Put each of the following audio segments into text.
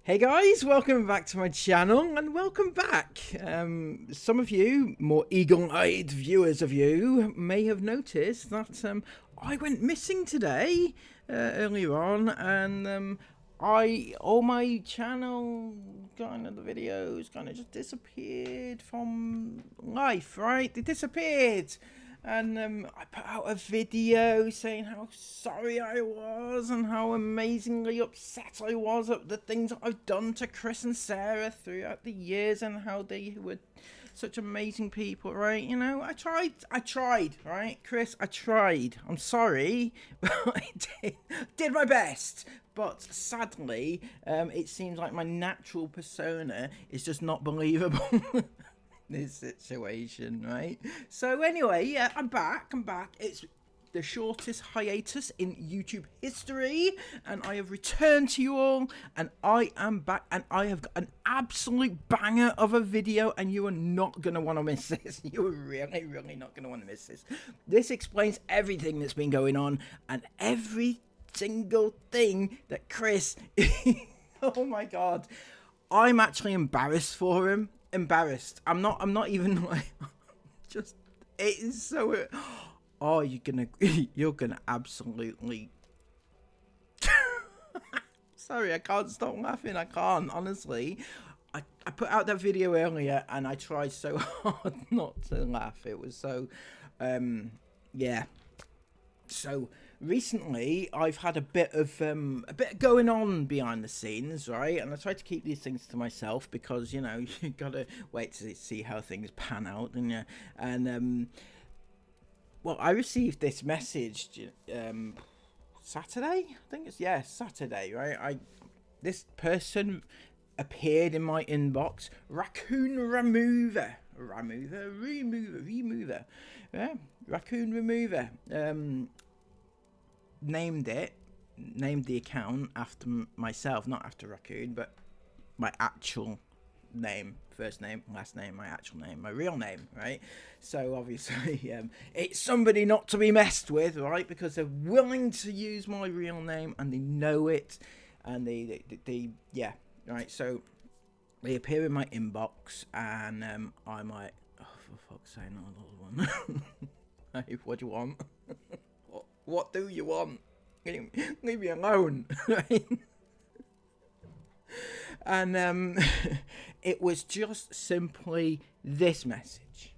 Hey guys, welcome back to my channel and welcome back. Some of you, more eagle-eyed viewers of you, may have noticed that I went missing today earlier on, and all my channel kind of the videos kind of just disappeared from life, right? They disappeared. And I put out a video saying how sorry I was and how amazingly upset I was at the things that I've done to Chris and Sarah throughout the years and how they were such amazing people, right? You know, I tried, right? Chris, I tried. I'm sorry, but I did my best. But sadly, it seems like my natural persona is just not believable. This situation, right? So anyway, yeah, I'm back. It's the shortest hiatus in YouTube history, and I have returned to you all, and I am back, and I have got an absolute banger of a video, and you are not going to want to miss this. You are really not going to want to miss this. This explains everything that's been going on, and every single thing that Chris... Oh my god. I'm actually embarrassed for him. I'm not even like, just, it is so, oh, you're gonna absolutely, sorry, I can't stop laughing, I can't, honestly. I put out that video earlier and I tried so hard not to laugh. It was so, yeah. So recently I've had a bit going on behind the scenes, right? And I try to keep these things to myself because, you know, you gotta wait to see how things pan out, and yeah. And well, I received this message Saturday, I think it's Saturday, right? This person appeared in my inbox. Raccoon remover, yeah, Raccoon remover. Named the account after myself, not after Raccoon, but my actual name, first name, last name, my actual name, my real name, right? So obviously it's somebody not to be messed with, right? Because they're willing to use my real name and they know it, and they yeah, right? So they appear in my inbox, and I'm like, oh, for fuck's sake, not another one. Hey, what do you want? What do you want? Leave me alone. Right? And it was just simply this message.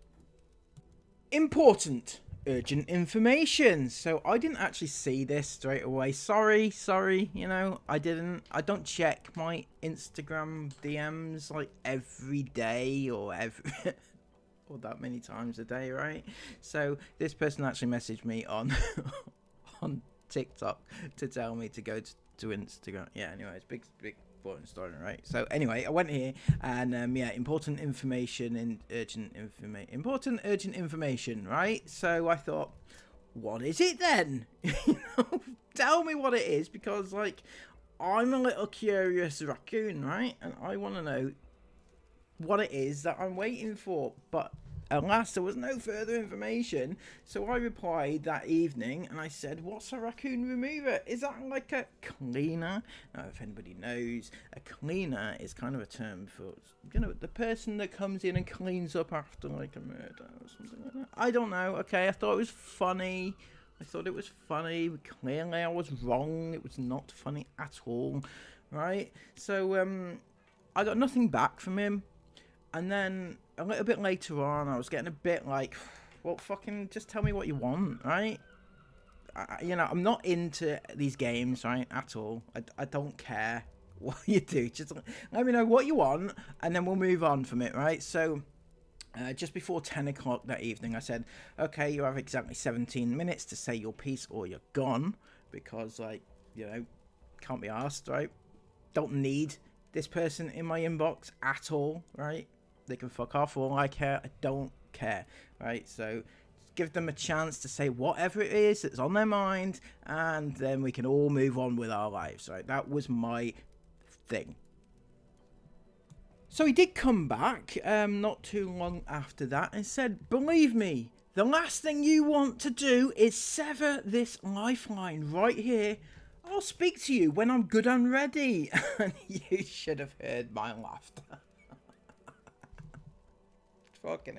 Important, urgent information. So I didn't actually see this straight away. Sorry, you know, I don't check my Instagram DMs like every day or or that many times a day, right? So this person actually messaged me on on TikTok to tell me to go to Instagram. Yeah, anyways, big important story, right? So anyway, I went here and yeah, important urgent information, right? So I thought, what is it then? You know, tell me what it is, because like, I'm a little curious raccoon, right? And I want to know what it is that I'm waiting for. But alas, there was no further information, so I replied that evening and I said, what's a raccoon remover? Is that like a cleaner? Now, if anybody knows, a cleaner is kind of a term for, you know, the person that comes in and cleans up after like a murder or something like that. I don't know. Okay, I thought it was funny. Clearly I was wrong. It was not funny at all, right? So I got nothing back from him. And then a little bit later on, I was getting a bit like, well, fucking just tell me what you want, right? You know, I'm not into these games, right, at all. I don't care what you do. Just let me know what you want, and then we'll move on from it, right? So just before 10 o'clock that evening, I said, okay, you have exactly 17 minutes to say your piece or you're gone. Because, like, you know, can't be asked, right? Don't need this person in my inbox at all, right? They can fuck off for all I care. I don't care, right? So just give them a chance to say whatever it is that's on their mind, and then we can all move on with our lives, right? That was my thing. So he did come back not too long after that and said, believe me, the last thing you want to do is sever this lifeline right here. I'll speak to you when I'm good and ready. And you should have heard my laughter. Fucking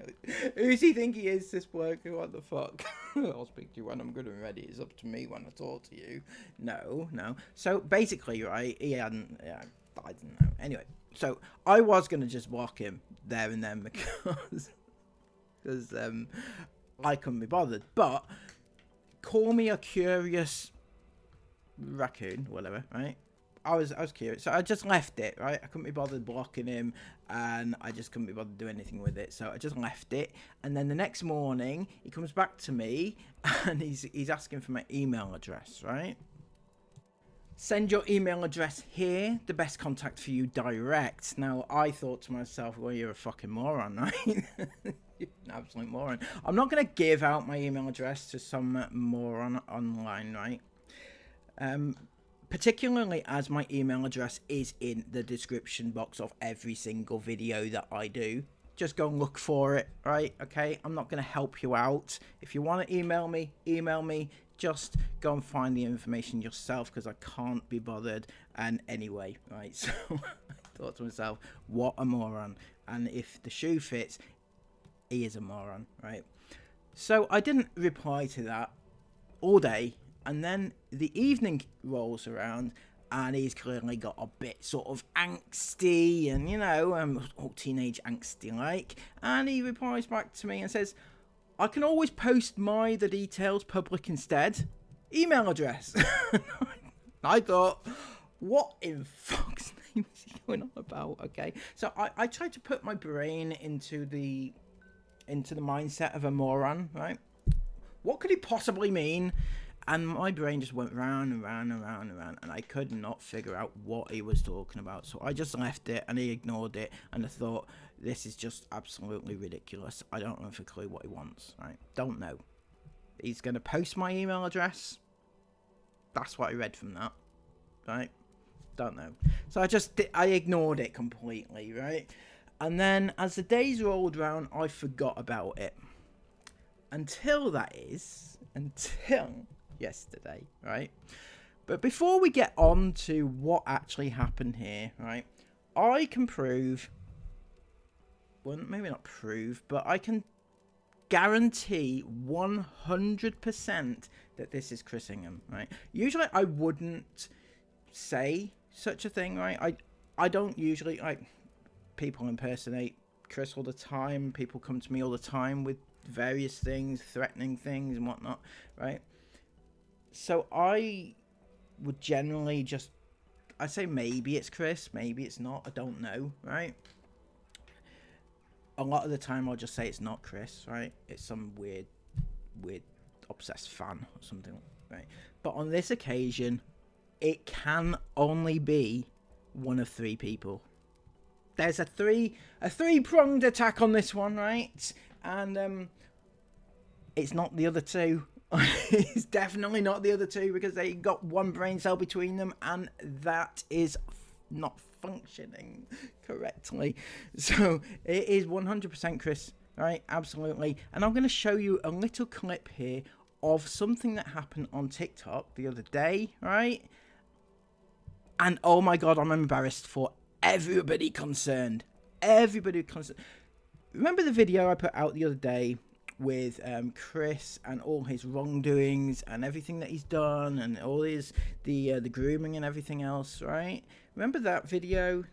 who's he think he is, this bloke? What the fuck? I'll speak to you when I'm good and ready. It's up to me when I talk to you. No. So basically, right, he hadn't, I didn't know. Anyway, so I was going to just block him there and then because I couldn't be bothered. But call me a curious raccoon, whatever, right? I was curious, so I just left it, right? I couldn't be bothered blocking him, and I just couldn't be bothered doing anything with it, so I just left it. And then the next morning, he comes back to me, and he's asking for my email address, right? Send your email address here, the best contact for you direct. Now, I thought to myself, well, you're a fucking moron, right? You're an absolute moron. I'm not going to give out my email address to some moron online, right? Particularly as my email address is in the description box of every single video that I do. Just go and look for it, right? Okay, I'm not going to help you out. If you want to email me, just go and find the information yourself, because I can't be bothered. And anyway, right, so I thought to myself, what a moron. And if the shoe fits, he is a moron, right? So I didn't reply to that all day. And then the evening rolls around, and he's clearly got a bit sort of angsty and, you know, all teenage angsty like. And he replies back to me and says, I can always post the details public instead. Email address. I thought, what in fuck's name is he going on about? Okay, so I tried to put my brain into the mindset of a moron, right? What could he possibly mean? And my brain just went round and round and round and round, and I could not figure out what he was talking about. So I just left it, and he ignored it, and I thought, this is just absolutely ridiculous. I don't have a clue what he wants, right? Don't know. He's going to post my email address. That's what I read from that, right? Don't know. So I ignored it completely, right? And then as the days rolled round, I forgot about it. Until yesterday, right? But before we get on to what actually happened here, right, I can prove, well, maybe not prove, but I can guarantee 100% that this is Chris Ingham, right? Usually I wouldn't say such a thing, right? I don't usually, like, people impersonate Chris all the time. People come to me all the time with various things, threatening things and whatnot, right? So I would generally just, I say maybe it's Chris, maybe it's not, I don't know, right? A lot of the time I'll just say it's not Chris, right? It's some weird obsessed fan or something, right? But on this occasion, it can only be one of three people. There's a three-pronged attack on this one, right? And it's not the other two. It's definitely not the other two, because they got one brain cell between them, and that is not functioning correctly. So it is 100% Chris, right? Absolutely. And I'm going to show you a little clip here of something that happened on TikTok the other day, right? And oh my god, I'm embarrassed for everybody concerned. Remember the video I put out the other day with Chris and all his wrongdoings and everything that he's done and all his the grooming and everything else, right? Remember that video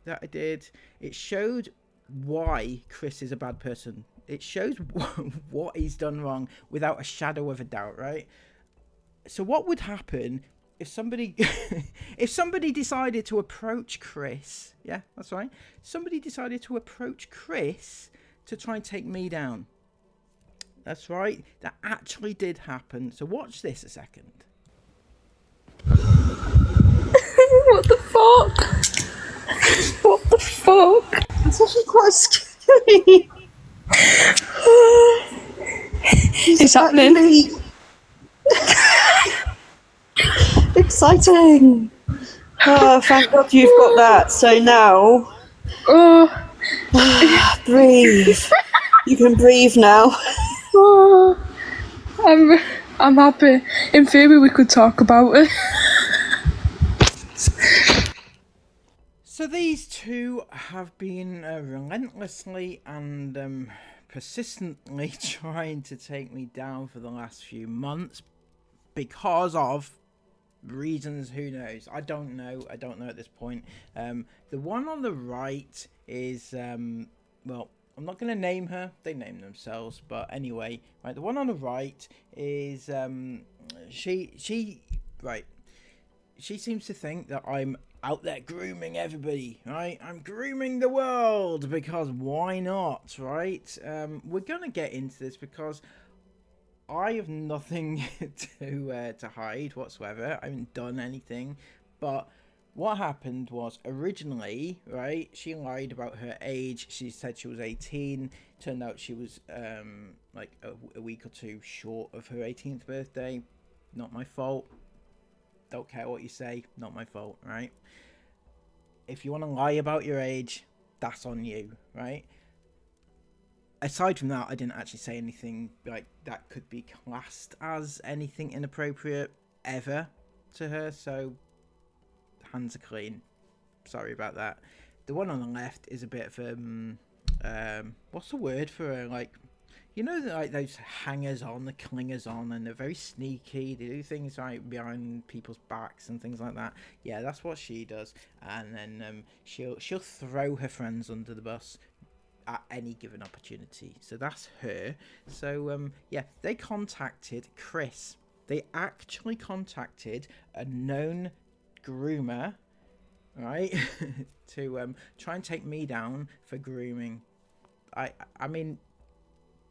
that I did? It showed why Chris is a bad person. It shows what he's done wrong without a shadow of a doubt, right? So what would happen if somebody decided to approach Chris? Yeah, that's right. Somebody decided to approach Chris to try and take me down. That's right. That actually did happen. So watch this a second. What the fuck? What the fuck? That's actually quite scary. It's happening. Exciting. Oh, thank God you've got that. So now, breathe. You can breathe now. I'm happy. In theory, we could talk about it. So these two have been relentlessly and persistently trying to take me down for the last few months because of reasons. Who knows? I don't know at this point. The one on the right is well, I'm not going to name her, they name themselves, but anyway, right, the one on the right is she seems to think that I'm out there grooming everybody, right? I'm grooming the world because why not, right? We're gonna get into this because I have nothing to hide whatsoever. I haven't done anything, but what happened was originally, right? She lied about her age. She said she was 18. Turned out she was like a week or two short of her 18th birthday. Not my fault. Don't care what you say, not my fault, right? If you want to lie about your age, that's on you, right? Aside from that, I didn't actually say anything like that could be classed as anything inappropriate ever to her, so hands are clean. Sorry about that. The one on the left is a bit of what's the word for like, you know, like those hangers on, the clingers on, and they're very sneaky. They do things like behind people's backs and things like that. Yeah, that's what she does. And then she'll throw her friends under the bus at any given opportunity. So that's her. So yeah, they contacted Chris. They actually contacted a known groomer, right, to try and take me down for grooming. I mean,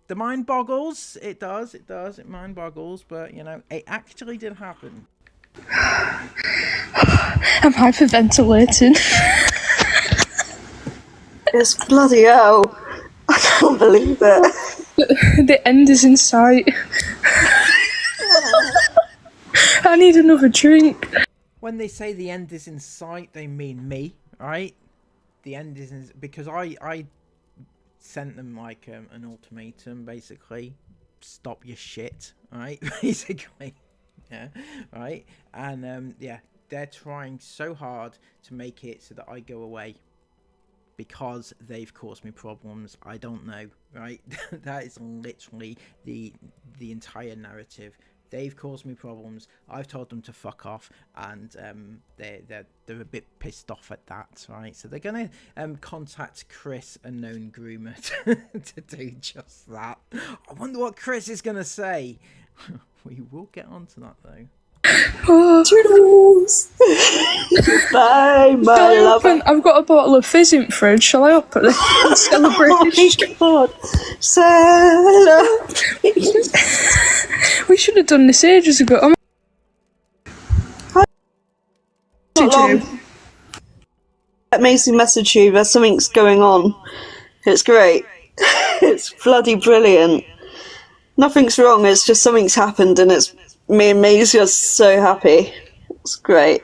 the mind boggles. It does. It mind boggles. But, you know, it actually did happen. I'm hyperventilating. It's bloody hell. I can't believe it. The end is in sight. I need another drink. When they say the end is in sight, they mean me, right? The end is in... Because I sent them like an ultimatum, basically. Stop your shit, right? Basically. Yeah, right? And yeah, they're trying so hard to make it so that I go away because they've caused me problems. I don't know, right? That is literally the entire narrative. They've caused me problems. I've told them to fuck off, and they're a bit pissed off at that, right? So they're gonna contact Chris, a known groomer, to do just that. I wonder what Chris is gonna say. We will get onto that though. Toodles! Bye, my lover. I've got a bottle of fizz in fridge. Shall I open it? Celebration. Oh my god. Celebration. We should have done this ages ago. Not long. Let Maisie message you. There's something's going on. It's great. It's bloody brilliant. Nothing's wrong. It's just something's happened, and it's me and Maisie are so happy. It's great.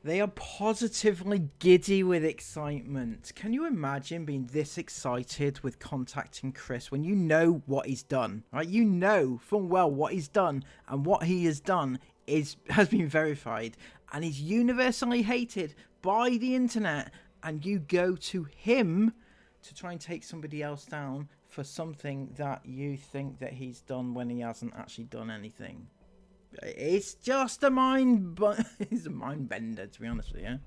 They are positively giddy with excitement. Can you imagine being this excited with contacting Chris when you know what he's done, right? You know full well what he's done, and what he has done has been verified, and he's universally hated by the internet, and you go to him to try and take somebody else down for something that you think that he's done when he hasn't actually done anything. It's just a it's a mind bender, to be honest with you.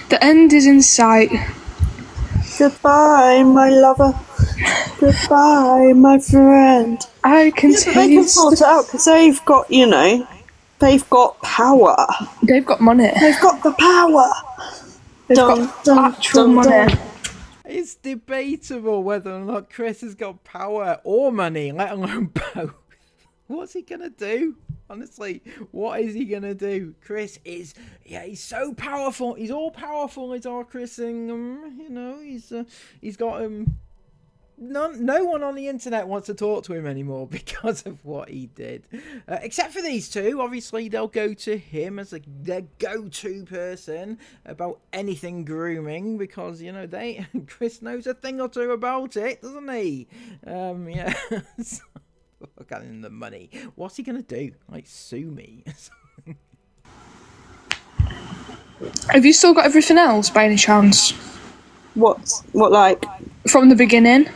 The end is in sight. Goodbye, my lover. Goodbye, my friend. I can Yeah, but they can sort it out because they've got, you know, they've got power. They've got money. They've got the power. They've got actual money. It's debatable whether or not Chris has got power or money, let alone both. What's he gonna do? Honestly, what is he gonna do? Chris is, yeah, he's so powerful. He's all powerful. It's our Chris Ingham. You know, he's got no one on the internet wants to talk to him anymore because of what he did. Except for these two. Obviously, they'll go to him as their go-to person about anything grooming because, you know, Chris knows a thing or two about it, doesn't he? Yeah. Look at him, the money. What's he gonna do? Like, sue me? Have you still got everything else by any chance? What like? From the beginning?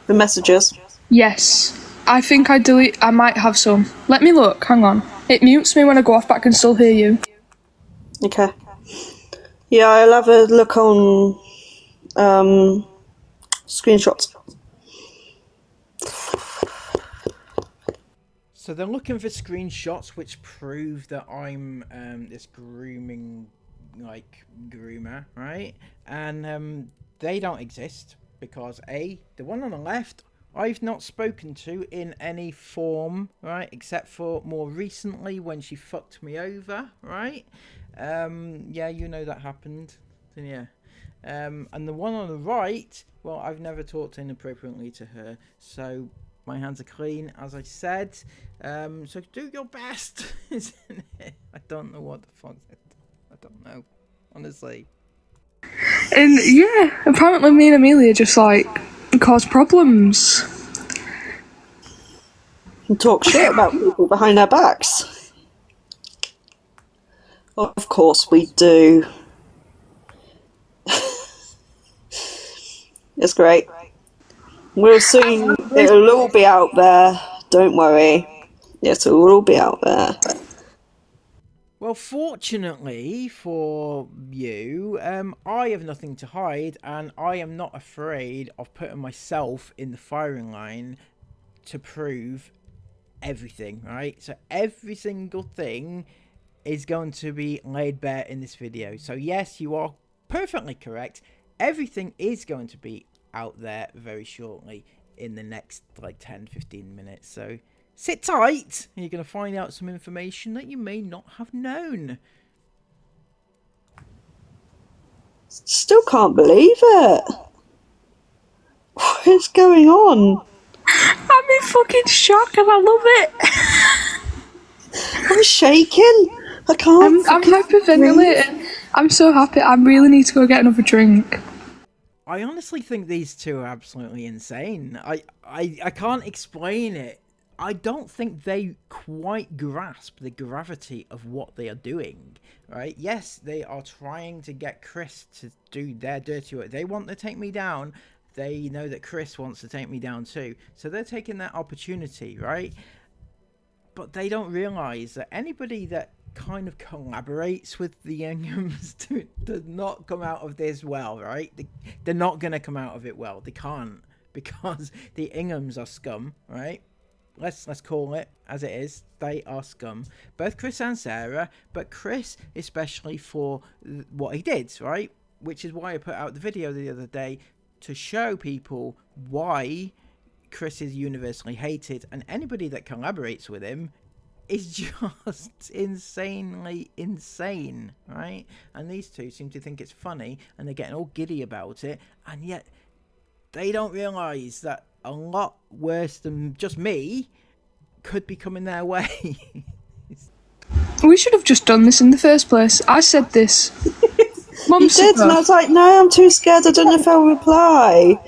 The messages? Yes. I think I might have some. Let me look, hang on. It mutes me when I go off, but I can still hear you. Okay. Yeah, I'll have a look on screenshots. So they're looking for screenshots which prove that I'm this grooming, like, groomer, right? And they don't exist because the one on the left, I've not spoken to in any form, right? Except for more recently when she fucked me over, right? Yeah, you know that happened, didn't you? And the one on the right, well, I've never talked inappropriately to her, so my hands are clean, as I said. So do your best, isn't it? I don't know what the fuck. I don't know, honestly. And yeah, apparently me and Amelia just like cause problems. And talk shit about people behind their backs. Of course we do. It's great. We'll soon, it'll all be out there. Don't worry. It'll all be out there. Well, fortunately for you, I have nothing to hide, and I am not afraid of putting myself in the firing line to prove everything, right? So every single thing is going to be laid bare in this video. So yes, you are perfectly correct. Everything is going to be out there very shortly in the next like 10-15 minutes. So sit tight, and you're going to find out some information that you may not have known. Still can't believe it. What is going on? I'm in fucking shock and I love it. I'm shaking. I can't. I'm hyperventilating. I'm so happy. I really need to go get another drink. I honestly think these two are absolutely insane. I can't explain it. I don't think they quite grasp the gravity of what they are doing, right? Yes, they are trying to get Chris to do their dirty work. They want to take me down. They know that Chris wants to take me down too. So they're taking that opportunity, right? But they don't realise that anybody that kind of collaborates with the Inghams does not come out of this well, right? They're not going to come out of it well. They can't, because the Inghams are scum, right? Let's call it as it is. They are scum. Both Chris and Sarah, but Chris especially for what he did, right? Which is why I put out the video the other day to show people why Chris is universally hated, and anybody that collaborates with him is just insanely insane, right? And these two seem to think it's funny, and they're getting all giddy about it, and yet they don't realise that a lot worse than just me could be coming their way. We should have just done this in the first place. I said this. You did, and I was like, no, I'm too scared. I don't know if they'll reply.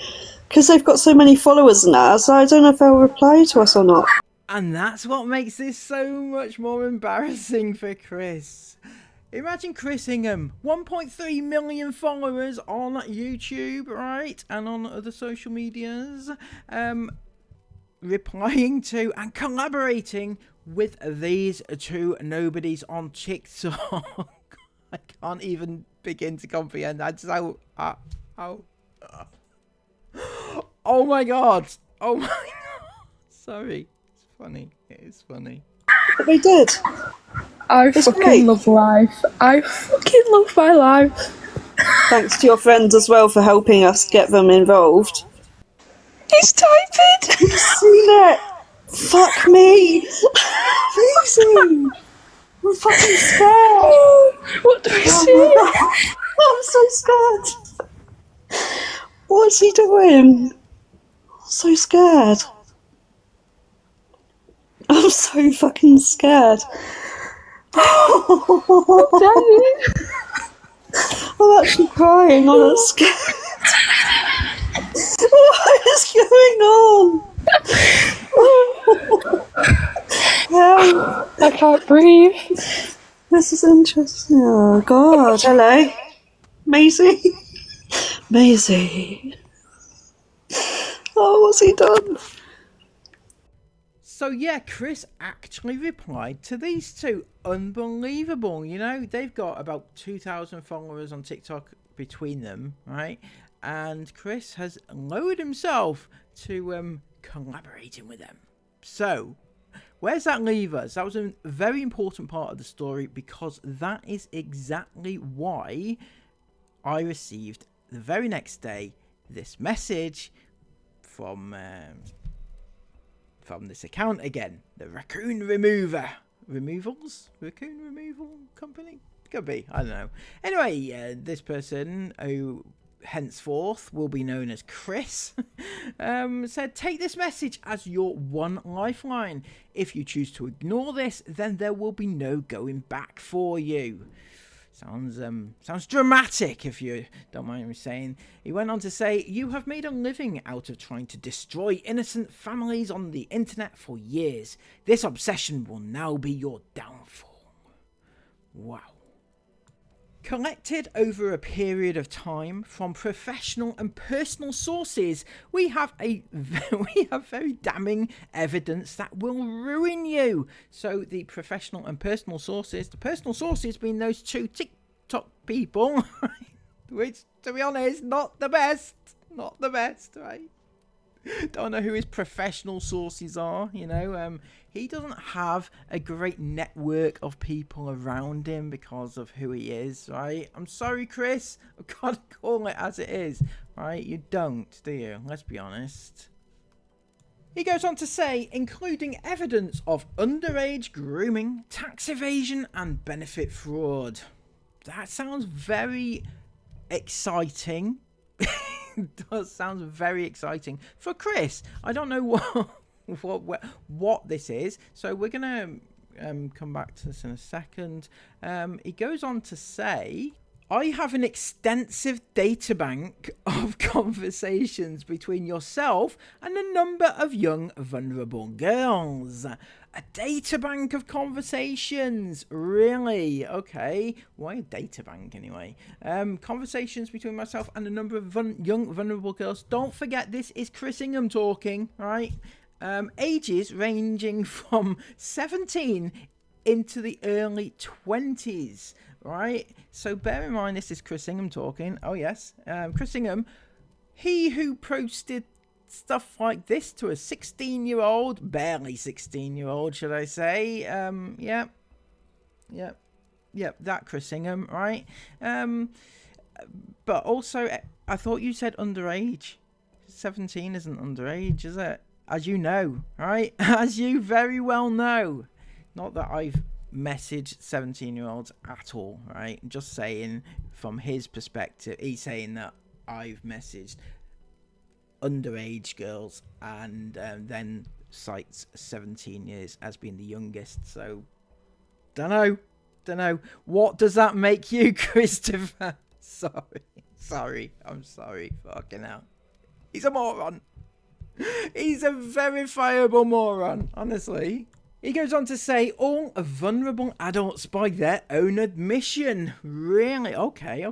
Because they've got so many followers now, so I don't know if they'll reply to us or not. And that's what makes this so much more embarrassing for Chris. Imagine Chris Ingham, 1.3 million followers on YouTube, right? And on other social medias. Replying to and collaborating with these two nobodies on TikTok. I can't even begin to comprehend that. So, oh my god. Oh my god. Sorry. It's funny. It is funny. But they did. It's fucking great. Love life. I fucking love my life. Thanks to your friends as well for helping us get them involved. He's typing. You've seen it. Fuck me. Amazing. I'm fucking scared. What do we see? I'm so scared. What's he doing? I'm so scared. I'm so fucking scared. I'm actually crying. I'm not scared. What is going on? I can't breathe. This is interesting. Oh, God. Hello. Maisie. Maisie. Oh, what's he done? So yeah, Chris actually replied to these two. Unbelievable, you know, they've got about 2,000 followers on TikTok between them, right? And Chris has lowered himself to collaborating with them. So where's that leave us? That was a very important part of the story, because that is exactly why I received the very next day this message from this account again, the Raccoon Removals? Raccoon Removal Company? Could be, I don't know. Anyway, this person, who henceforth will be known as Chris, said, take this message as your one lifeline. If you choose to ignore this, then there will be no going back for you. Sounds dramatic, if you don't mind me saying. He went on to say, you have made a living out of trying to destroy innocent families on the internet for years. This obsession will now be your downfall. Wow. Collected over a period of time from professional and personal sources, we have very damning evidence that will ruin you. So the professional and personal sources, the personal sources being those two TikTok people, which, to be honest, not the best, right? Don't know who his professional sources are, you know. He doesn't have a great network of people around him because of who he is, right? I'm sorry, Chris. I've got to call it as it is, right? You don't, do you? Let's be honest. He goes on to say, including evidence of underage grooming, tax evasion, and benefit fraud. That sounds very exciting. Does sound very exciting for Chris. I don't know what this is, so we're gonna come back to this in a second. He goes on to say, I have an extensive data bank of conversations between yourself and a number of young vulnerable girls. A data bank of conversations? Really? Okay. Why a data bank anyway? Conversations between myself and a number of young vulnerable girls. Don't forget, this is Chris Ingham talking, right? Ages ranging from 17 into the early 20s, right? So bear in mind, this is Chris Ingham talking. Oh yes, Chris Ingham, he who posted stuff like this to a 16-year-old, barely 16-year-old, should I say? Yep, that Chris Ingham, right? But also, I thought you said underage. 17 isn't underage, is it? As you know, right? As you very well know. Not that I've messaged 17-year-olds at all, right? Just saying, from his perspective, he's saying that I've messaged underage girls, and then cites 17 years as being the youngest. So, don't know. What does that make you, Christopher? Sorry. I'm sorry. Fucking hell. He's a moron. He's a verifiable moron, honestly. He goes on to say, all vulnerable adults by their own admission. Really? Okay.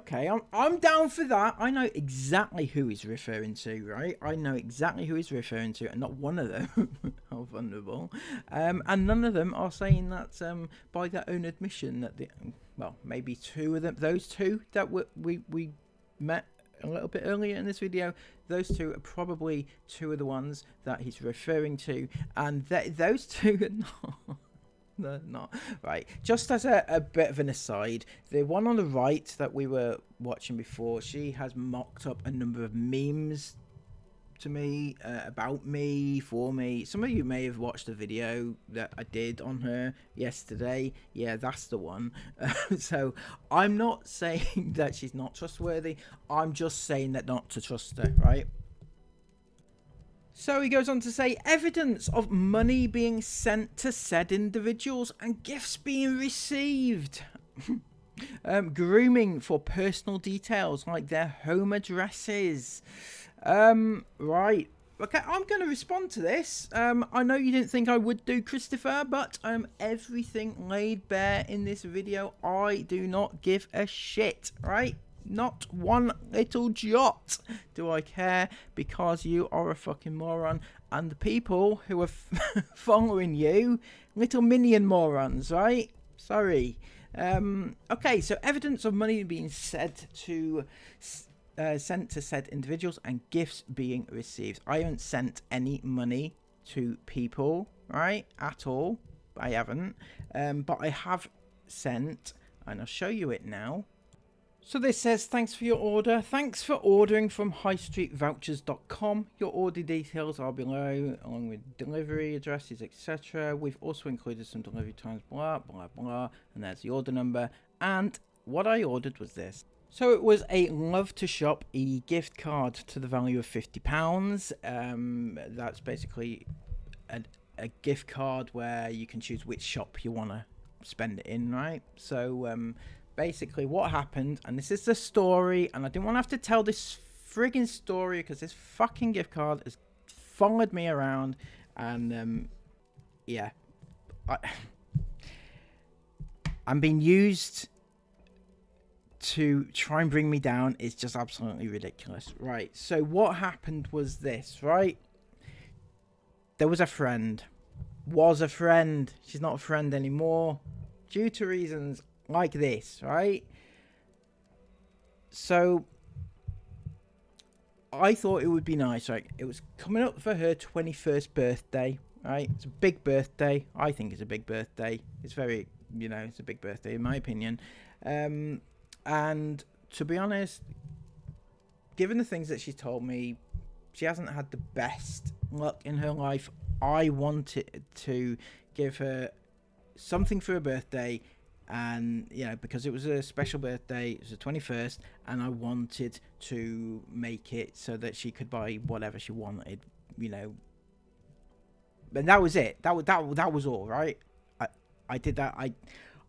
I'm down for that. I know exactly who he's referring to, right? I know exactly who he's referring to, and not one of them are vulnerable. And none of them are saying that by their own admission that maybe two of them, those two that we met a little bit earlier in this video, those two are probably two of the ones that he's referring to, and those two are they're not right. Just as a bit of an aside, the one on the right that we were watching before, she has mocked up a number of memes to me, about me, for me. Some of you may have watched the video that I did on her yesterday. Yeah, that's the one. So I'm not saying that she's not trustworthy. I'm just saying that not to trust her, right? So he goes on to say, evidence of money being sent to said individuals and gifts being received. Grooming for personal details like their home addresses. Right. Okay, I'm going to respond to this. I know you didn't think I would do, Christopher, but everything laid bare in this video. I do not give a shit, right? Not one little jot do I care, because you are a fucking moron, and the people who are following you, little minion morons, right? Sorry. Okay, so evidence of money being sent to said individuals and gifts being received. I haven't sent any money to people, right, at all. I haven't, but I have sent, and I'll show you it now. So this says, thanks for your order. Thanks for ordering from highstreetvouchers.com. Your order details are below, along with delivery addresses, etc. We've also included some delivery times, blah, blah, blah. And there's the order number. And what I ordered was this. So it was a Love to Shop e-gift card to the value of £50. That's basically a gift card where you can choose which shop you want to spend it in, right? So basically what happened, and this is the story, and I didn't want to have to tell this friggin' story because this fucking gift card has followed me around, and yeah, I'm being used to try and bring me down. Is just absolutely ridiculous. Right, so what happened was this, right? There was a friend. She's not a friend anymore due to reasons like this, right? So I thought it would be nice, right? It was coming up for her 21st birthday, right? It's a big birthday. I think it's a big birthday. It's very, you know, it's a big birthday in my opinion. And to be honest, given the things that she told me, she hasn't had the best luck in her life. I wanted to give her something for her birthday, and you know, because it was a special birthday, it was the 21st, and I wanted to make it so that she could buy whatever she wanted, you know. And that was it. That was all, right? I did that.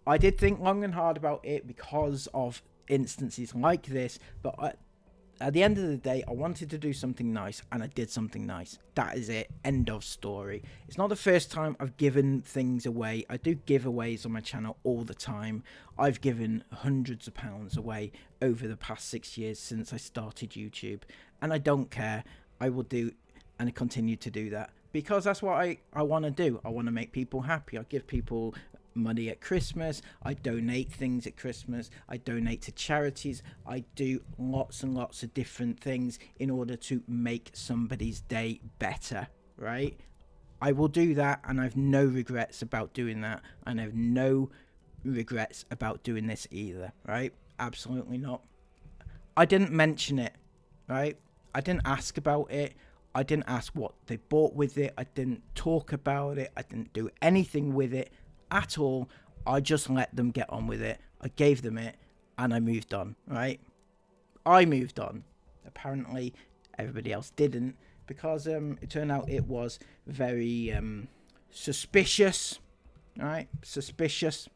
I did think long and hard about it because of instances like this, but at the end of the day, I wanted to do something nice, and I did something nice. That is it. End of story. It's not the first time I've given things away. I do giveaways on my channel all the time. I've given hundreds of pounds away over the past 6 years since I started YouTube, and I don't care. I will do and continue to do that because that's what I want to do. I want to make people happy. I give people money at Christmas. I donate things at Christmas. I donate to charities. I do lots and lots of different things in order to make somebody's day better, right? I will do that, and I have no regrets about doing that, and I have no regrets about doing this either, right? Absolutely not. I didn't mention it, right? I didn't ask about it. I didn't ask what they bought with it. I didn't talk about it. I didn't do anything with it at all. I just let them get on with it. I gave them it, and I moved on, right? I moved on. Apparently everybody else didn't, because it turned out it was very suspicious, right? Suspicious.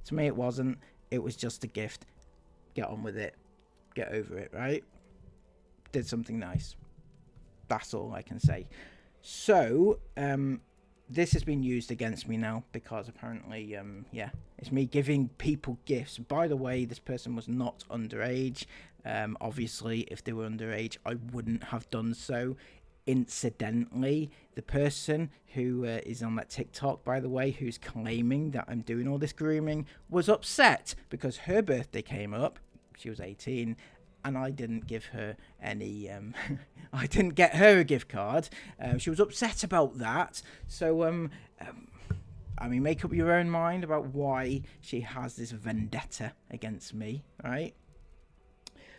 To me it wasn't. It was just a gift. Get on with it. Get over it, right? Did something nice. That's all I can say. So this has been used against me now, because apparently, yeah, it's me giving people gifts. By the way, this person was not underage. Obviously, if they were underage, I wouldn't have done so. Incidentally, the person who is on that TikTok, by the way, who's claiming that I'm doing all this grooming, was upset because her birthday came up. She was 18. And I didn't give her any, I didn't get her a gift card. She was upset about that. So, I mean, make up your own mind about why she has this vendetta against me, right?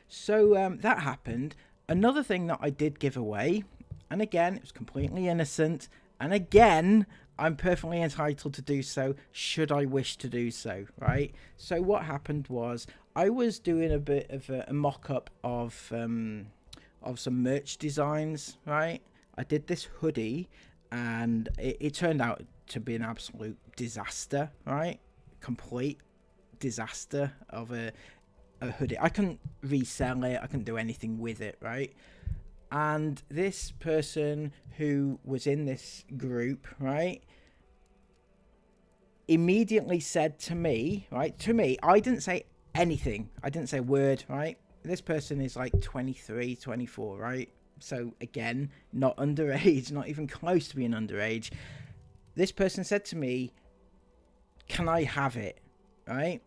So, that happened. Another thing that I did give away, and again, it was completely innocent, and again, I'm perfectly entitled to do so, should I wish to do so, right? So what happened was, I was doing a bit of a mock-up of some merch designs, right? I did this hoodie, and it turned out to be an absolute disaster, right? Complete disaster of a hoodie. I couldn't resell it. I couldn't do anything with it, right? And this person who was in this group, right, immediately said to me, I didn't say anything. I didn't say a word, right? This person is like 23, 24, right? So again, not underage, not even close to being underage. This person said to me, can I have it, right?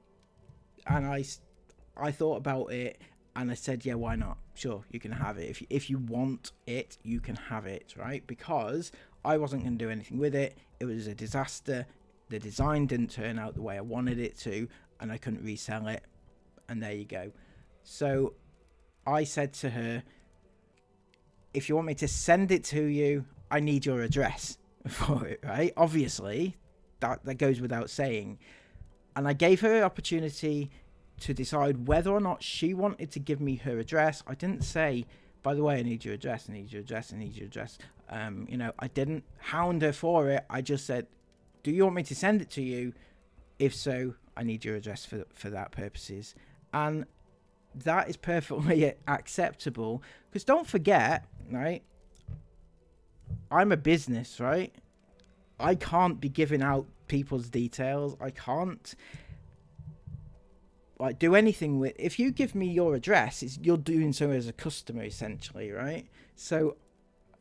And I thought about it, and I said, yeah, why not? Sure, you can have it. If you want it, you can have it, right? Because I wasn't going to do anything with it. It was a disaster. The design didn't turn out the way I wanted it to, and I couldn't resell it. And there you go. So I said to her, if you want me to send it to you, I need your address for it, right? Obviously, that goes without saying. And I gave her an opportunity to decide whether or not she wanted to give me her address. I didn't say, by the way, I need your address, I need your address, I need your address. I didn't hound her for it. I just said, do you want me to send it to you? If so, I need your address for that purposes. And that is perfectly acceptable. Because don't forget, right, I'm a business, right? I can't be giving out people's details. I can't do anything with. If you give me your address, you're doing so as a customer, essentially, right? So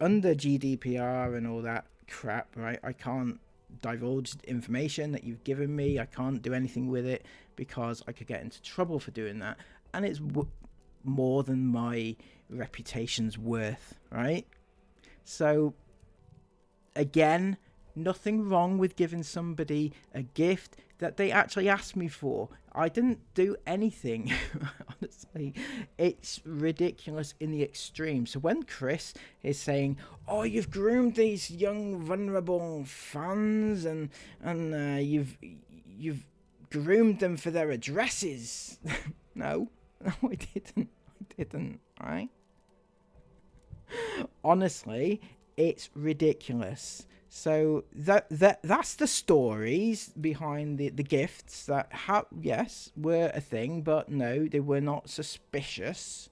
under GDPR and all that crap, right, I can't divulge information that you've given me. I can't do anything with it because I could get into trouble for doing that, and it's more than my reputation's worth, right? So again, nothing wrong with giving somebody a gift that they actually asked me for. I didn't do anything. Honestly, it's ridiculous in the extreme. So when Chris is saying, oh, you've groomed these young vulnerable fans and you've groomed them for their addresses. No, I didn't, right? Honestly, it's ridiculous. So that's the stories behind the gifts that yes, were a thing, but no, they were not suspicious.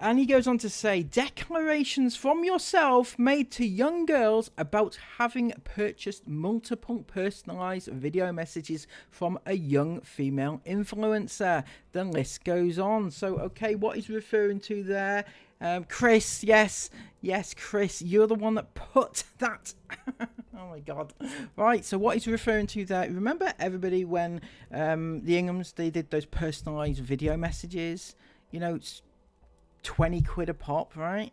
And he goes on to say, declarations from yourself made to young girls about having purchased multiple personalized video messages from a young female influencer. The list goes on. So, okay, what he's referring to there, Chris, yes, Chris, you're the one that put that. Oh my God. Right, so what he's referring to there, remember everybody when the Inghams, they did those personalized video messages, you know, 20 quid a pop, right?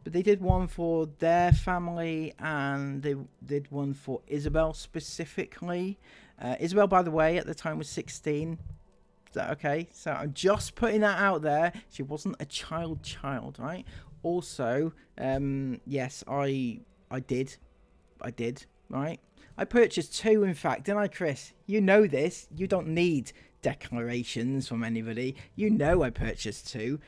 But they did one for their family and they did one for Isabel specifically. Isabel, by the way, at the time was 16. Is that okay? So I'm just putting that out there. She wasn't a child, right? Also, yes, I did, right? I purchased 2, in fact, didn't I, Chris? You know this. You don't need declarations from anybody. You know I purchased 2.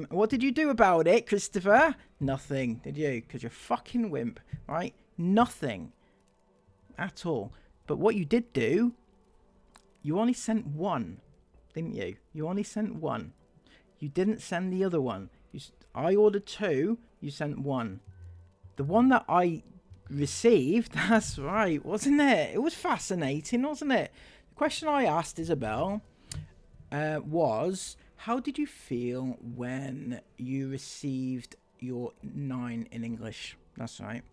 What did you do about it, Christopher? Nothing, did you? Because you're a fucking wimp, right? Nothing at all. But what you did do, you only sent 1, didn't you? You only sent 1. You didn't send the other one. I ordered 2, you sent 1. The one that I received, that's right, wasn't it? It was fascinating, wasn't it? The question I asked Isabel was, how did you feel when you received your 9 in English? That's right.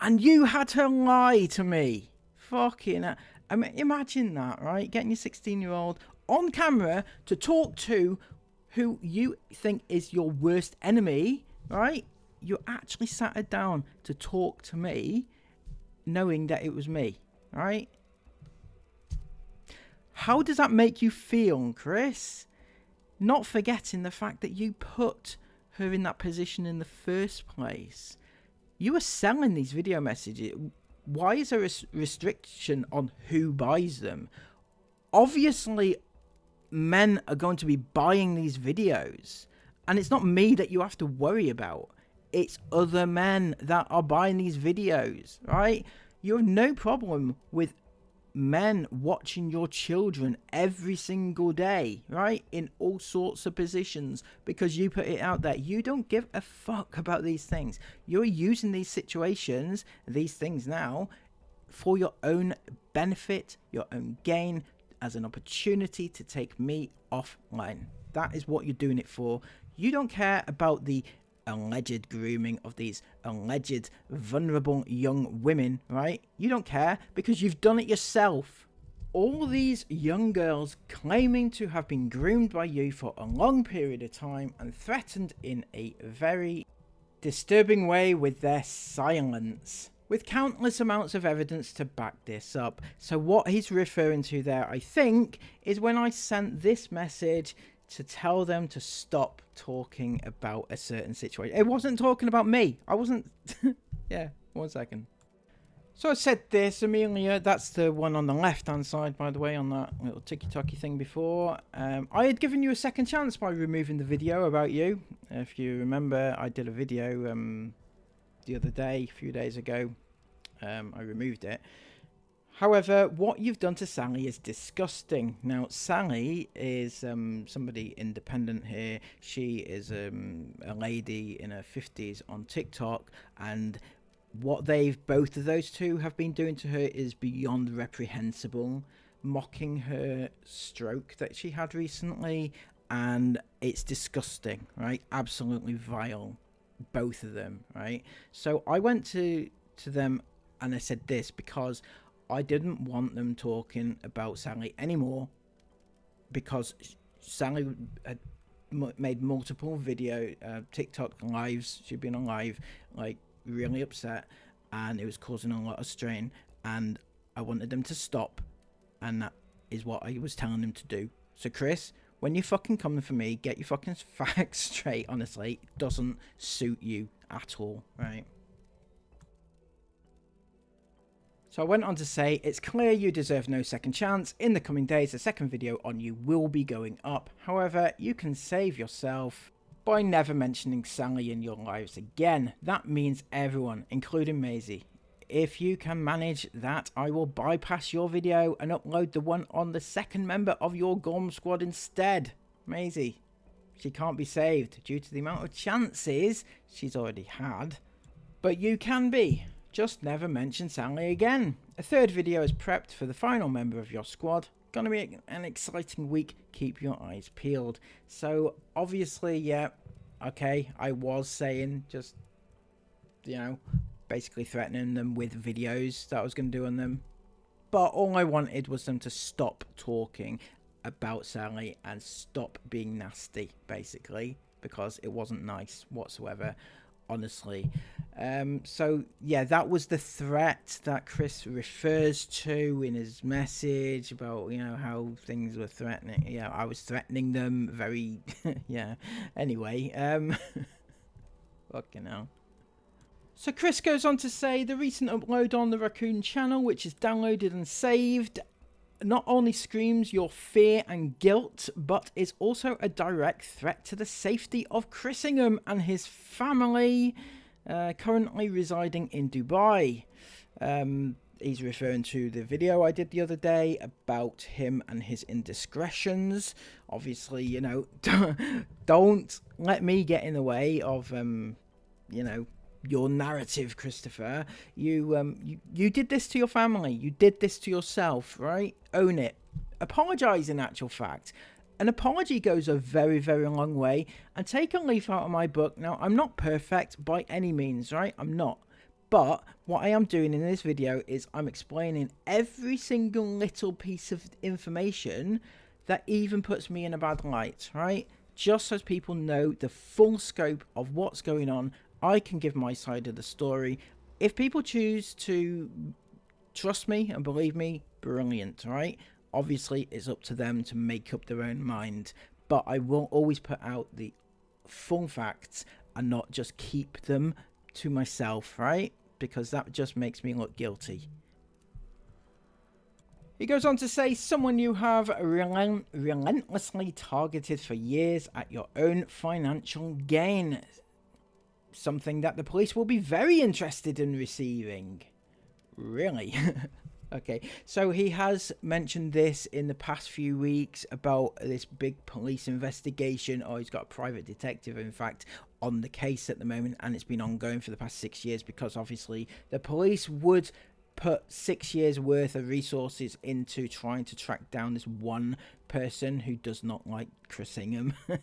And you had to lie to me. Fucking hell. I mean, imagine that, right? Getting your 16-year-old on camera to talk to who you think is your worst enemy, right? You actually sat her down to talk to me knowing that it was me, right? How does that make you feel, Chris? Not forgetting the fact that you put her in that position in the first place. You were selling these video messages. Why is there a restriction on who buys them? Obviously, men are going to be buying these videos. And it's not me that you have to worry about. It's other men that are buying these videos, right? You have no problem with men watching your children every single day, right? In all sorts of positions, because you put it out there. You don't give a fuck about these things. You're using these situations, these things now, for your own benefit, your own gain, as an opportunity to take me offline. That is what you're doing it for. You don't care about the alleged grooming of these alleged vulnerable young women, right? You don't care because you've done it yourself. All these young girls claiming to have been groomed by you for a long period of time and threatened in a very disturbing way with their silence, with countless amounts of evidence to back this up. So what he's referring to there, I think, is when I sent this message to tell them to stop talking about a certain situation. It wasn't talking about me. I wasn't... Yeah, 1 second. So I said this, Amelia, that's the one on the left-hand side, by the way, on that little ticky-tacky thing before. I had given you a second chance by removing the video about you. If you remember, I did a video the other day, a few days ago. I removed it. However, what you've done to Sally is disgusting. Now, Sally is somebody independent here. She is a lady in her 50s on TikTok, and what both of those two have been doing to her is beyond reprehensible, mocking her stroke that she had recently, and it's disgusting, right? Absolutely vile, both of them, right? So I went to them and I said this because I didn't want them talking about Sally anymore, because Sally had made multiple video TikTok lives. She'd been on live, like, really upset, and it was causing a lot of strain, and I wanted them to stop, and that is what I was telling them to do. So Chris, when you're fucking coming for me, get your fucking facts straight. Honestly, it doesn't suit you at all, right? So I went on to say, it's clear you deserve no second chance. In the coming days, a second video on you will be going up. However, you can save yourself by never mentioning Sally in your lives again. That means everyone, including Maisie. If you can manage that, I will bypass your video and upload the one on the second member of your Gorm squad instead. Maisie, she can't be saved due to the amount of chances she's already had. But you can be. Just never mention Sally again. A third video is prepped for the final member of your squad. Gonna be an exciting week. Keep your eyes peeled. So obviously, yeah, okay, I was saying just, you know, basically threatening them with videos that I was going to do on them. But all I wanted was them to stop talking about Sally and stop being nasty, basically, because it wasn't nice whatsoever, honestly. So yeah, that was the threat that Chris refers to in his message about, you know, how things were threatening. Yeah, I was threatening them very yeah, anyway, fucking hell. So Chris goes on to say, the recent upload on the Raccoon channel, which is downloaded and saved, not only screams your fear and guilt, but is also a direct threat to the safety of Chris Ingham and his family, currently residing in Dubai. He's referring to the video I did the other day about him and his indiscretions. Obviously, you know, don't let me get in the way of, you know, your narrative, Christopher. You did this to your family. You did this to yourself, right? Own it. Apologize, in actual fact. An apology goes a very, very long way. And take a leaf out of my book. Now, I'm not perfect by any means, right? I'm not. But what I am doing in this video is I'm explaining every single little piece of information that even puts me in a bad light, right? Just so people know the full scope of what's going on. I can give my side of the story. If people choose to trust me and believe me, brilliant, right? Obviously, it's up to them to make up their own mind. But I will always put out the full facts and not just keep them to myself, right? Because that just makes me look guilty. He goes on to say, someone you have relentlessly targeted for years at your own financial gain. Something that the police will be very interested in receiving. Really? Okay, so he has mentioned this in the past few weeks about this big police investigation. Oh, he's got a private detective, in fact, on the case at the moment, and it's been ongoing for the past 6 years because obviously the police would put 6 years worth of resources into trying to track down this one person who does not like Chris Ingham. Of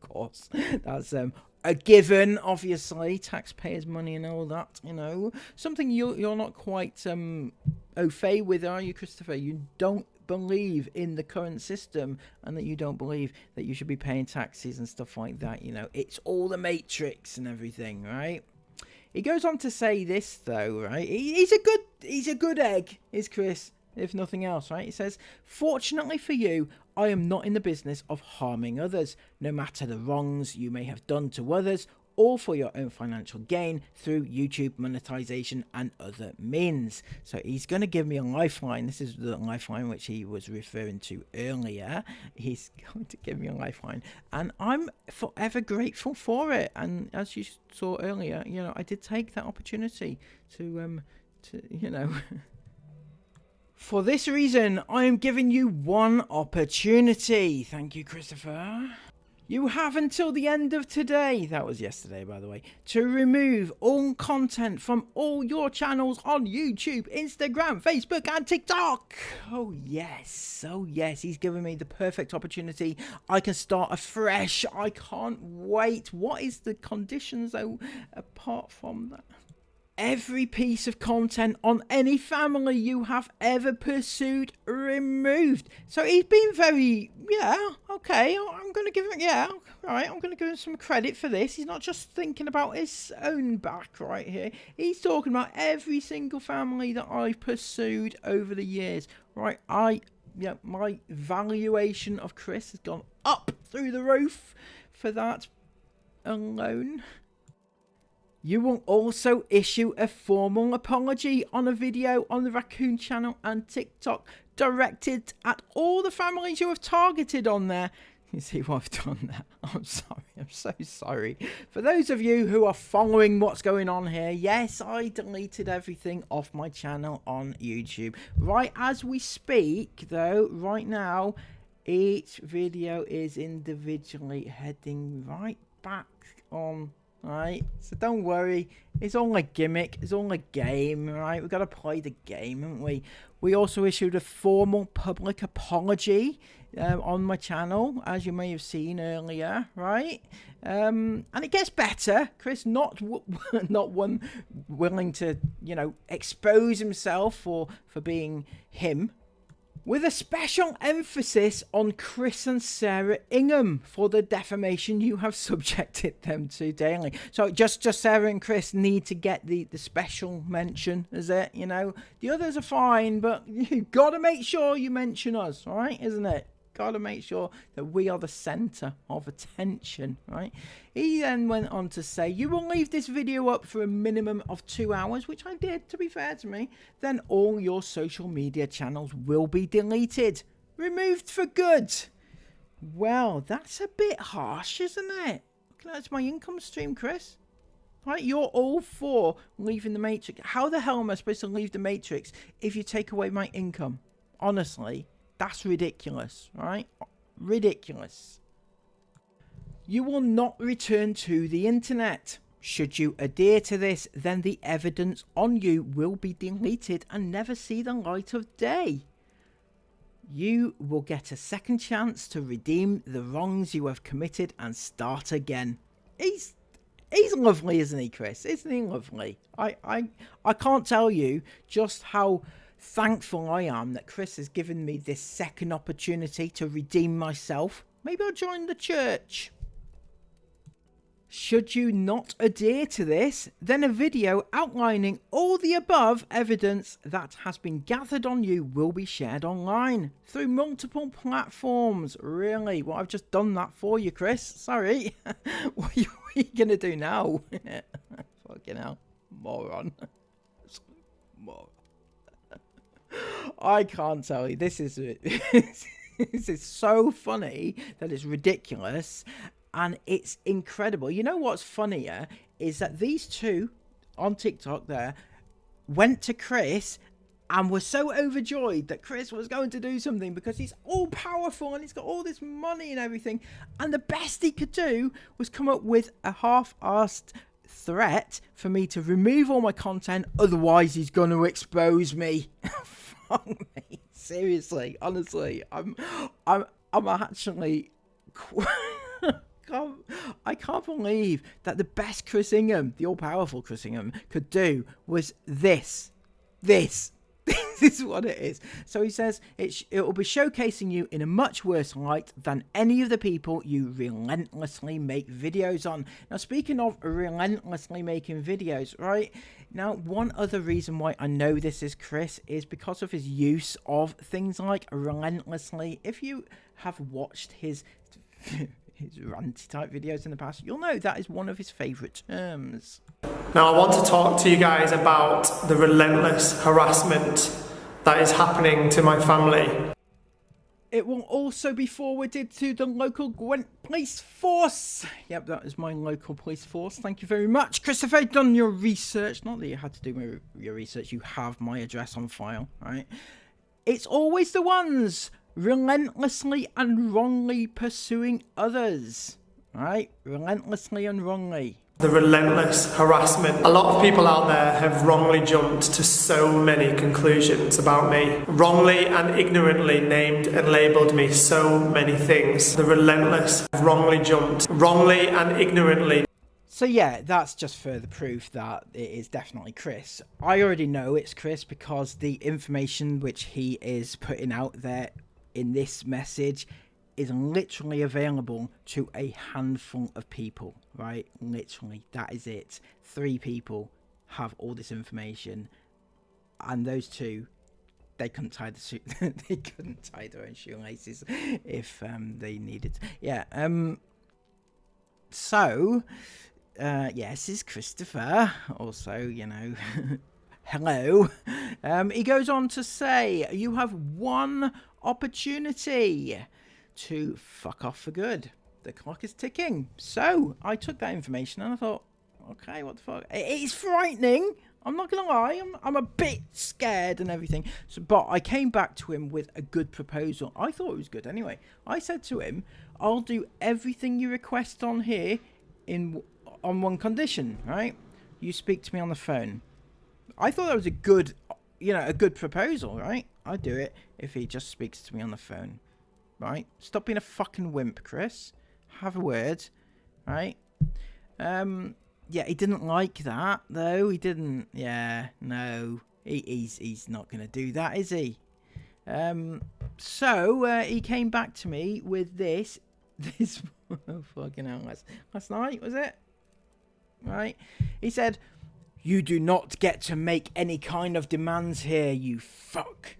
course, that's a given, obviously, taxpayers' money and all that, you know. Something you're not quite au fait with, are you, Christopher? You don't believe in the current system, and that you don't believe that you should be paying taxes and stuff like that, you know. It's all the Matrix and everything, right? He goes on to say this, though, right? He's a good egg, is Chris, if nothing else, right? He says, fortunately for you, I am not in the business of harming others, no matter the wrongs you may have done to others, all for your own financial gain through YouTube monetization and other means. So he's going to give me a lifeline. This is the lifeline which he was referring to earlier. He's going to give me a lifeline, and I'm forever grateful for it. And as you saw earlier, you know, I did take that opportunity to you know. For this reason, I am giving you one opportunity. Thank you, Christopher. You have until the end of today, that was yesterday by the way, to remove all content from all your channels on YouTube, Instagram, Facebook and TikTok. Oh yes, he's given me the perfect opportunity. I can start afresh. I can't wait. What is the conditions though, apart from that? Every piece of content on any family you have ever pursued removed. So he's been very, yeah, okay, I'm going to give him, yeah, all right, I'm going to give him some credit for this. He's not just thinking about his own back right here. He's talking about every single family that I've pursued over the years, right? My valuation of Chris has gone up through the roof for that alone. You will also issue a formal apology on a video on the Raccoon channel and TikTok directed at all the families you have targeted on there. You see what I've done there? I'm sorry. I'm so sorry. For those of you who are following what's going on here, yes, I deleted everything off my channel on YouTube. Right as we speak, though, right now, each video is individually heading right back on. Right, so don't worry, it's all a gimmick, it's all a game, right? We've got to play the game, haven't we? We also issued a formal public apology on my channel, as you may have seen earlier, right? And it gets better. Chris, not one willing to, you know, expose himself for being him, with a special emphasis on Chris and Sarah Ingham for the defamation you have subjected them to daily. So just Sarah and Chris need to get the special mention, is it? You know, the others are fine, but you got to make sure you mention us, all right? Isn't it? Got to make sure that we are the center of attention, right? He then went on to say, you will leave this video up for a minimum of 2 hours, which I did, to be fair to me. Then all your social media channels will be deleted, removed for good. Well, that's a bit harsh, isn't it? That's my income stream, Chris. Right, you're all for leaving the Matrix. How the hell am I supposed to leave the Matrix if you take away my income? Honestly. That's ridiculous, right? Ridiculous. You will not return to the internet. Should you adhere to this, then the evidence on you will be deleted and never see the light of day. You will get a second chance to redeem the wrongs you have committed and start again. He's lovely, isn't he, Chris? Isn't he lovely? I can't tell you just how thankful I am that Chris has given me this second opportunity to redeem myself. Maybe I'll join the church. Should you not adhere to this, then a video outlining all the above evidence that has been gathered on you will be shared online through multiple platforms. Really? Well, I've just done that for you, Chris. Sorry. What are you going to do now? Fucking hell. Moron. Moron. I can't tell you. This is this is so funny that it's ridiculous, and it's incredible. You know what's funnier is that these two on TikTok there went to Chris and were so overjoyed that Chris was going to do something because he's all powerful and he's got all this money and everything. And the best he could do was come up with a half-assed threat for me to remove all my content, otherwise he's going to expose me. Fuck me, seriously, honestly, I'm actually I can't believe that the best Chris Ingham, the all-powerful Chris Ingham, could do was this. This is what it is. So he says it will be showcasing you in a much worse light than any of the people you relentlessly make videos on. Now, speaking of relentlessly making videos, right? Now, one other reason why I know this is Chris is because of his use of things like relentlessly. If you have watched his ranty type videos in the past, you'll know that is one of his favourite terms. Now I want to talk to you guys about the relentless harassment that is happening to my family. It will also be forwarded to the local Gwent police force. Yep, that is my local police force. Thank you very much. Christopher, done your research. Not that you had to do your research. You have my address on file, right? It's always the ones relentlessly and wrongly pursuing others, right? Relentlessly and wrongly. The relentless harassment. A lot of people out there have wrongly jumped to so many conclusions about me. Wrongly and ignorantly named and labelled me so many things. The relentless wrongly jumped. Wrongly and ignorantly. So yeah, that's just further proof that it is definitely Chris. I already know it's Chris because the information which he is putting out there in this message is literally available to a handful of people, right? Literally, that is it. 3 people have all this information, and those 2, they couldn't tie they couldn't tie their own shoelaces if they needed. Yeah. So, yes, it's Christopher. Also, you know, hello. He goes on to say, you have one opportunity to fuck off for good. The clock is ticking. So I took that information and I thought, okay, what the fuck? It is frightening. I'm not gonna lie. I'm a bit scared and everything. So, but I came back to him with a good proposal. I thought it was good anyway. I said to him, I'll do everything you request on here on one condition, right? You speak to me on the phone. I thought that was a good, a good proposal, right? I'd do it if he just speaks to me on the phone. Right? Stop being a fucking wimp, Chris. Have a word. Right? Yeah, he didn't like that, though. He didn't. Yeah, no. He's not going to do that, is he? So, he came back to me with this fucking hell, last night, was it? Right? He said, you do not get to make any kind of demands here, you fuck.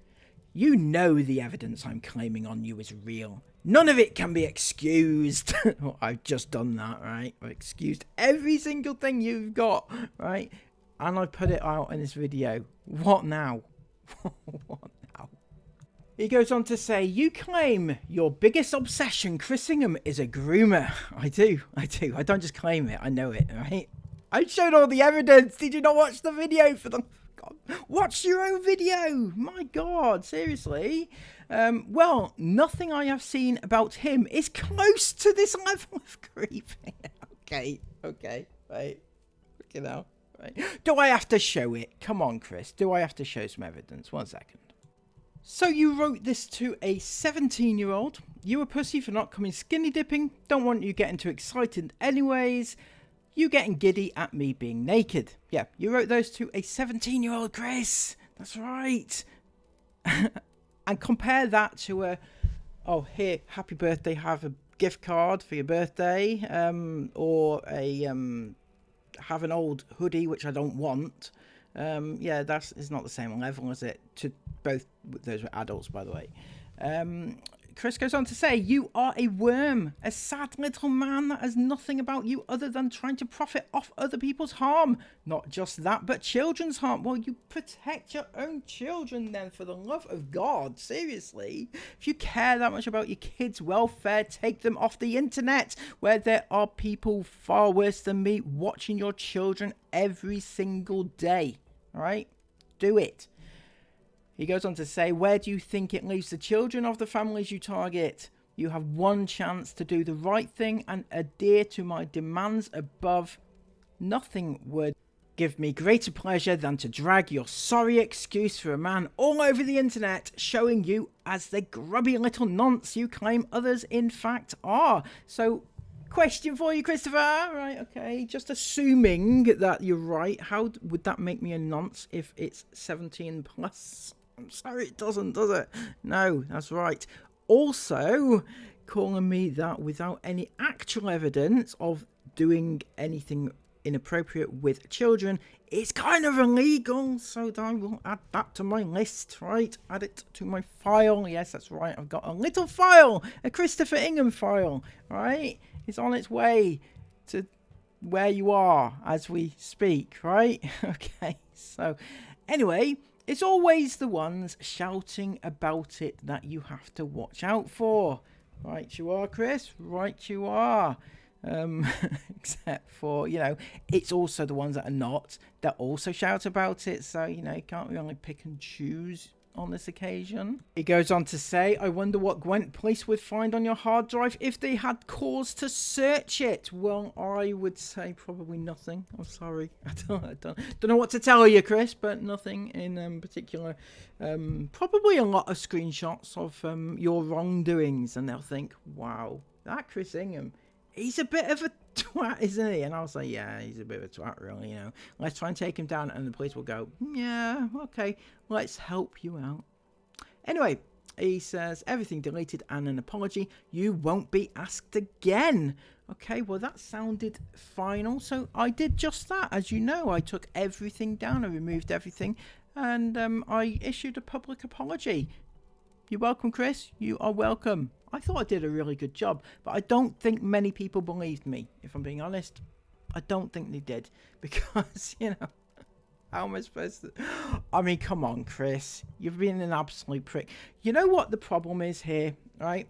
You know the evidence I'm claiming on you is real. None of it can be excused. Well, I've just done that, right? I've excused every single thing you've got, right? And I put it out in this video. What now? What now? He goes on to say, you claim your biggest obsession, Chris Ingham, is a groomer. I do. I don't just claim it. I know it, right? I showed all the evidence. Did you not watch the video for the... God, watch your own video. My God, seriously. Well, nothing I have seen about him is close to this level of creeping. Okay, right. You know, right. Do I have to show it? Come on, Chris. Do I have to show some evidence? 1 second. So you wrote this to a 17-year-old. You a pussy for not coming skinny dipping. Don't want you getting too excited anyways. You getting giddy at me being naked. Yeah, you wrote those to a 17-year-old Chris. That's right. And compare that to here, happy birthday, have a gift card for your birthday. Or have an old hoodie, which I don't want. Yeah, it's not the same level, is it? To both, those were adults, by the way. Chris goes on to say, you are a worm, a sad little man that has nothing about you other than trying to profit off other people's harm. Not just that, but children's harm. Well, you protect your own children then, for the love of God. Seriously. If you care that much about your kids' welfare, take them off the internet, where there are people far worse than me watching your children every single day. All right? Do it. He goes on to say, where do you think it leaves the children of the families you target? You have one chance to do the right thing and adhere to my demands above. Nothing would give me greater pleasure than to drag your sorry excuse for a man all over the internet, showing you as the grubby little nonce you claim others in fact are. So, question for you, Christopher. Right, okay, just assuming that you're right, how would that make me a nonce if it's 17 plus? I'm sorry, it doesn't, does it? No, that's right. Also, calling me that without any actual evidence of doing anything inappropriate with children is kind of illegal, so I will add that to my list, right? Add it to my file. Yes, that's right, I've got a little file, a Christopher Ingham file, right? It's on its way to where you are as we speak, right? Okay, so anyway, it's always the ones shouting about it that you have to watch out for. Right you are, Chris, right you are. Except for, you know, it's also the ones that are not, that also shout about it. So, you know, you can't really pick and choose on this occasion. He goes on to say, I wonder what Gwent police would find on your hard drive if they had cause to search it. Well, I would say probably nothing. I'm sorry. I don't know what to tell you, Chris, but nothing in particular. Probably a lot of screenshots of your wrongdoings, and they'll think, wow, that Chris Ingham, he's a bit of a twat, isn't he? And I'll say, yeah, he's a bit of a twat, really, you know. Let's try and take him down, and the police will go, yeah, okay, let's help you out. Anyway, he says, everything deleted and an apology. You won't be asked again. Okay, well, that sounded final. So I did just that. As you know, I took everything down. I removed everything, and I issued a public apology. You're welcome, Chris. You are welcome. I thought I did a really good job, but I don't think many people believed me, if I'm being honest. I don't think they did, because, you know, how am I supposed to... I mean, come on, Chris. You've been an absolute prick. You know what the problem is here, right?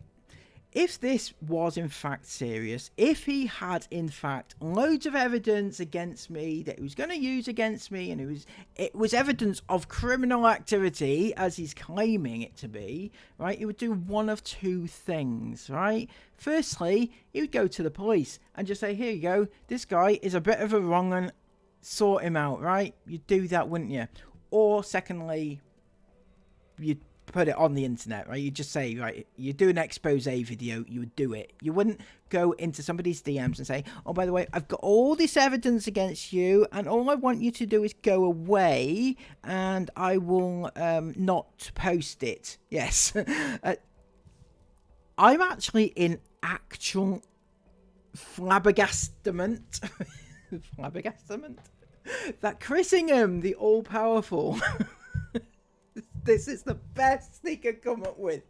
If this was in fact serious, if he had in fact loads of evidence against me that he was going to use against me, and it was evidence of criminal activity as he's claiming it to be, right, he would do one of two things, right? Firstly, he would go to the police and just say, here you go, this guy is a bit of a wrong un, sort him out, right? You'd do that, wouldn't you? Or secondly, you'd put it on the internet, right? You just say, right, you do an expose video, you would do it. You wouldn't go into somebody's DMs and say, oh, by the way, I've got all this evidence against you, and all I want you to do is go away, and I will not post it. Yes. I'm actually in actual flabbergastement that Chris Ingham, the all-powerful... This is the best he could come up with.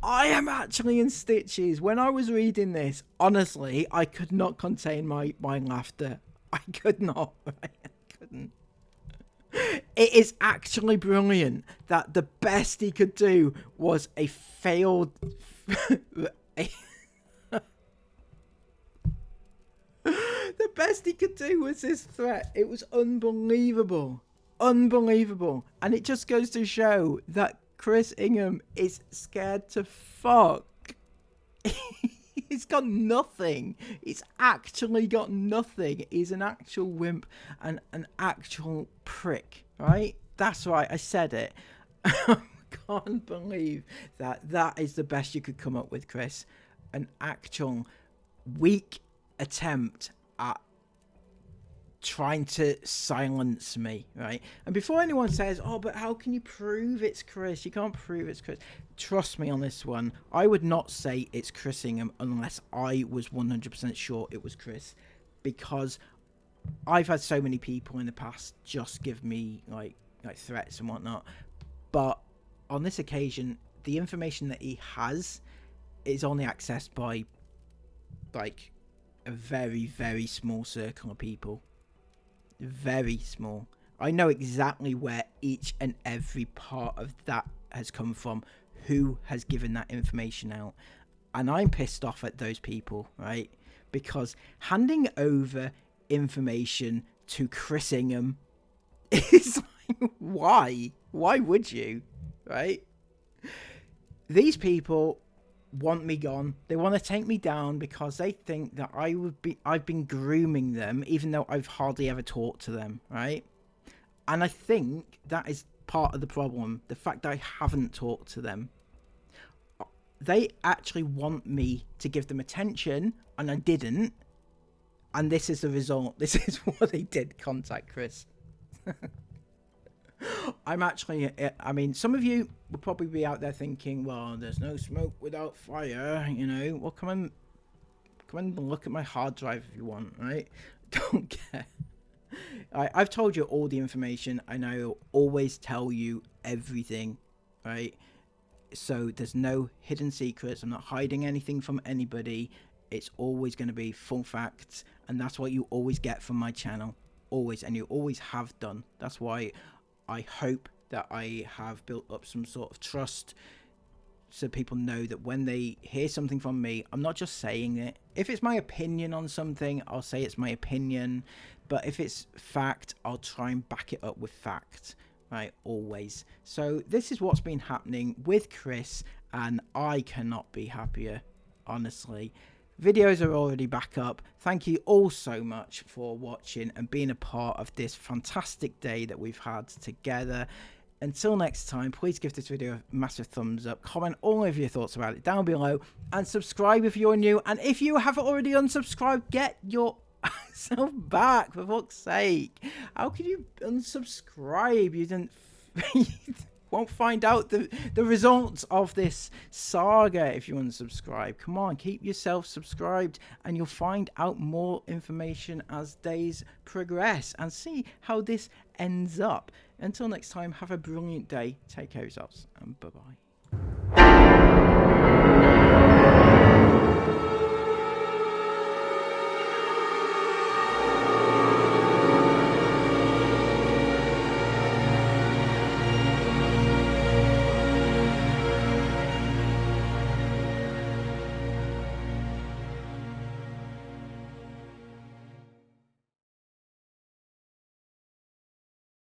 I am actually in stitches. When I was reading this, honestly, I could not contain my laughter. I could not. I couldn't. It is actually brilliant that the best he could do was a failed... The best he could do was this threat. It was unbelievable. Unbelievable. And it just goes to show that Chris Ingham is scared to fuck. He's got nothing. He's actually got nothing. He's an actual wimp and an actual prick, right? That's right, I said it. I can't believe that is the best you could come up with, Chris. An actual weak attempt at trying to silence me, right? And before anyone says, oh, but how can you prove it's Chris? You can't prove it's Chris. Trust me on this one. I would not say it's Chris Ingham unless I was 100% sure it was Chris, because I've had so many people in the past just give me like threats and whatnot. But on this occasion, the information that he has is only accessed by like a very, very small circle of people. Very small. I know exactly where each and every part of that has come from, who has given that information out, and I'm pissed off at those people, right? Because handing over information to Chris Ingham is Why? Why would you? Right? These people want me gone. They want to take me down because they think that I've been grooming them, even though I've hardly ever talked to them, right? And I think that is part of the problem, the fact that I haven't talked to them. They actually want me to give them attention, and I didn't. And this is the result. This is what they did. Contact Chris. I'm actually, I mean, some of you will probably be out there thinking, well, there's no smoke without fire, you know. Well, come and look at my hard drive if you want, right? Don't care. I've told you all the information, and I'll always tell you everything, right? So there's no hidden secrets. I'm not hiding anything from anybody. It's always going to be full facts, and that's what you always get from my channel. Always, and you always have done. That's why I hope that I have built up some sort of trust, so people know that when they hear something from me, I'm not just saying it. If it's my opinion on something, I'll say it's my opinion. But if it's fact, I'll try and back it up with fact, right? Always. So this is what's been happening with Chris, and I cannot be happier, honestly. Videos are already back up. Thank you all so much for watching and being a part of this fantastic day that we've had together. Until next time, please give this video a massive thumbs up. Comment all of your thoughts about it down below. And subscribe if you're new. And if you haven't already unsubscribed, get yourself back, for fuck's sake. How could you unsubscribe? You didn't... won't find out the results of this saga if you unsubscribe. Come on, keep yourself subscribed, and you'll find out more information as days progress and see how this ends up. Until next time, have a brilliant day. Take care of yourselves, and bye-bye.